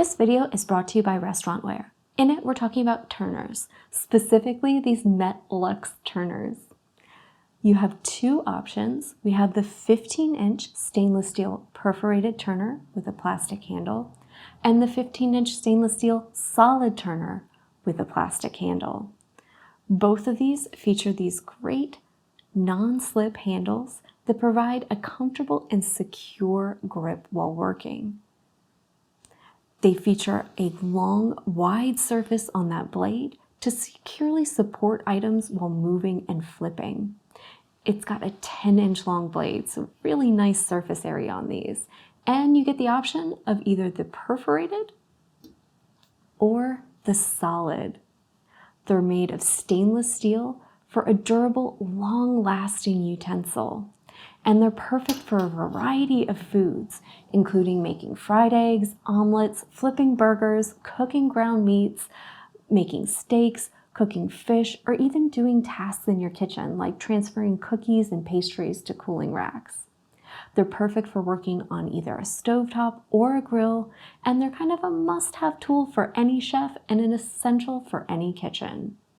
This video is brought to you by Restaurantware. In it, we're talking about turners, specifically these Metlux turners. You have two options. We have the 15-inch stainless steel perforated turner with a plastic handle and the 15-inch stainless steel solid turner with a plastic handle. Both of these feature these great non-slip handles that provide a comfortable and secure grip while working. They feature a long, wide surface on that blade to securely support items while moving and flipping. It's got a 10-inch long blade, so really nice surface area on these. And you get the option of either the perforated or the solid. They're made of stainless steel for a durable, long-lasting utensil. And they're perfect for a variety of foods, including making fried eggs, omelets, flipping burgers, cooking ground meats, making steaks, cooking fish, or even doing tasks in your kitchen, like transferring cookies and pastries to cooling racks. They're perfect for working on either a stovetop or a grill, and they're kind of a must-have tool for any chef and an essential for any kitchen.